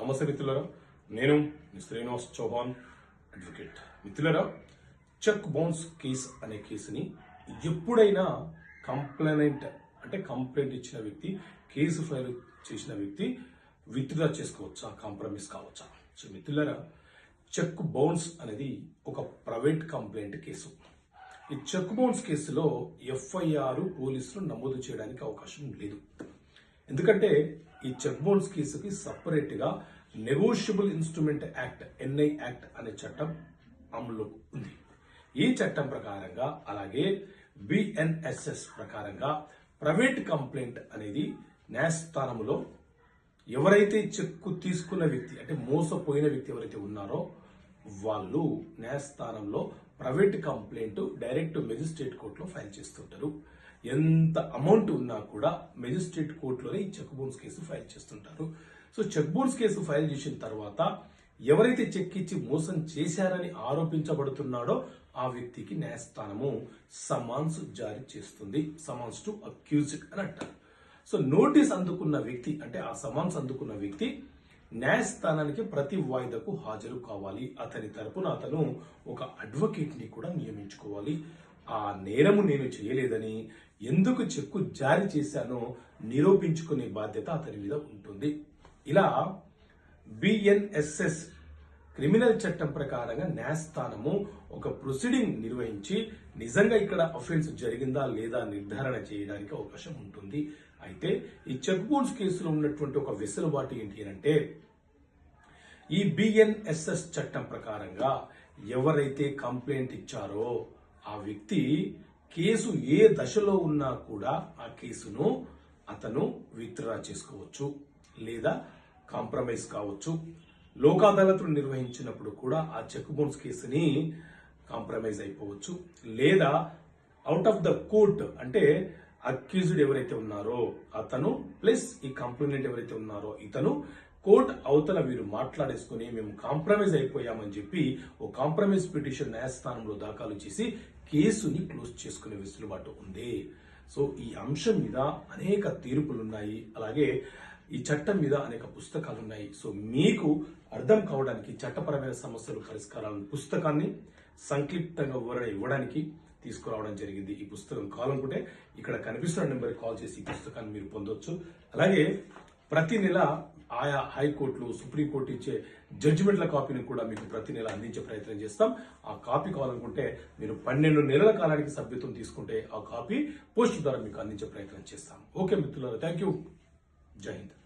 నమస్తే మిత్రులారా, నేను శ్రీనివాస్ చౌహాన్ అడ్వకేట్. మిత్రులారా, చెక్ బౌన్స్ కేసు అనే కేసుని ఎప్పుడైనా కంప్లైంట్ ఇచ్చిన వ్యక్తి, కేసు ఫైల్ చేసిన వ్యక్తి విత్డ్రా చేసుకోవచ్చా, కాంప్రమైజ్ కావచ్చా? సో మిత్రులారా, చెక్ బౌన్స్ అనేది ఒక ప్రైవేట్ కంప్లైంట్ కేసు. ఈ చెక్ బౌన్స్ కేసులో ఎఫ్ఐఆర్ పోలీసులు నమోదు చేయడానికి అవకాశం లేదు. ఎందుకంటే ఈ చెక్ బౌన్స్ కేసుకి సపరేట్ గా negotiable instrument act NI act అనే చట్టం అమలు ఉంది. ఈ చట్టం ప్రకారంగా, అలాగే బిఎన్ఎస్ఎస్ ప్రకారంగా ప్రైవేట్ కంప్లైంట్ అనేది న్యాయస్థానంలో ఎవరైతే చెక్కు తీసుకున్న వ్యక్తి, అంటే మోసపోయిన వ్యక్తి ఎవరైతే ఉన్నారో వాళ్ళు న్యాయస్థానంలో ప్రైవేట్ కంప్లైంట్ డైరెక్ట్ మెజిస్ట్రేట్ కోర్టులో ఫైల్ చేస్తుంటారు. ఎంత అమౌంట్ ఉన్నా కూడా మెజిస్ట్రేట్ కోర్టులోనే ఈ చెక్ బౌన్స్ కేసు ఫైల్ చేస్తుంటారు. So cheque bounce case file చేసిన తర్వాత ఎవరైతే చెక్ ఇచ్చి మోసం చేశారని ఆరోపించబడుతున్నాడో ఆ వ్యక్తికి న్యాయస్థానము సమన్స్ జారీ చేస్తుంది. సమన్స్ టు అక్యూజ్డ్ అని అంటారు. సో నోటీస్ అందుకున్న వ్యక్తి, అంటే ఆ సమన్స్ అందుకున్న వ్యక్తి న్యాయస్థానానికి ప్రతి వాయిదాకు హాజరు కావాలి. అతని తరపున అతను ఒక అడ్వకేట్ ని కూడా నియమించుకోవాలి. ఆ నేరము నేను చేయలేదని, ఎందుకు చెక్కు జారీ చేశానో నిరూపించుకునే బాధ్యత అతని మీద ఉంటుంది. ఇలా బిఎన్ఎస్ఎస్ క్రిమినల్ చట్టం ప్రకారంగా న్యాయస్థానము ఒక ప్రొసీడింగ్ నిర్వహించి నిజంగా ఇక్కడ అఫెన్స్ జరిగిందా లేదా నిర్ధారణ చేయడానికి అవకాశం ఉంటుంది. అయితే ఈ చెక్ బౌన్స్ కేసులో ఉన్నటువంటి ఒక వెసులుబాటు ఏంటి అంటే, ఈ బిఎన్ఎస్ఎస్ చట్టం ప్రకారంగా ఎవరైతే కంప్లైంట్ ఇచ్చారో ఆ వ్యక్తి కేసు ఏ దశలో ఉన్నా కూడా ఆ కేసును అతను విత్డ్రా చేసుకోవచ్చు, లేదా కాంప్రమైజ్ కావచ్చు. లోక్ అదాలత్లు నిర్వహించినప్పుడు కూడా ఆ చెక్ బౌన్స్ కేసుని కాంప్రమైజ్ అయిపోవచ్చు, లేదా అవుట్ ఆఫ్ ద కోర్ట్, అంటే అక్యూజ్డ్ ఎవరైతే ఉన్నారో అతను ప్లస్ ఈ కంప్లైంట్ ఎవరైతే ఉన్నారో ఇతను కోర్టు అవతల వీరు మాట్లాడేసుకుని మేము కాంప్రమైజ్ అయిపోయామని చెప్పి ఓ కాంప్రమైజ్ పిటిషన్ న్యాయస్థానంలో దాఖలు చేసి కేసుని క్లోజ్ చేసుకునే వెసులుబాటు ఉంది. సో ఈ అంశం మీద అనేక తీర్పులున్నాయి, అలాగే ఈ చట్టం మీద అనేక పుస్తకాలు ఉన్నాయి. సో మీకు అర్థం కావడానికి చట్టపరమైన సమస్యలు పరిష్కారాలను పుస్తకాన్ని సంక్షిప్తంగా వివరణ ఇవ్వడానికి తీసుకురావడం జరిగింది. ఈ పుస్తకం కావాలనుకుంటే ఇక్కడ కనిపిస్తున్న నెంబర్కి కాల్ చేసి ఈ పుస్తకాన్ని మీరు పొందొచ్చు. అలాగే ప్రతి నెల ఆయా హైకోర్టులు, సుప్రీంకోర్టు ఇచ్చే జడ్జిమెంట్ల కాపీని కూడా మీకు ప్రతి నెల అందించే ప్రయత్నం చేస్తాం. ఆ కాపీ కావాలనుకుంటే మీరు 12 నెలల కాలానికి సభ్యత్వం తీసుకుంటే ఆ కాపీ పోస్ట్ ద్వారా మీకు అందించే ప్రయత్నం చేస్తాం. ఓకే మిత్రులారా, థ్యాంక్ యూ. జై హింద్.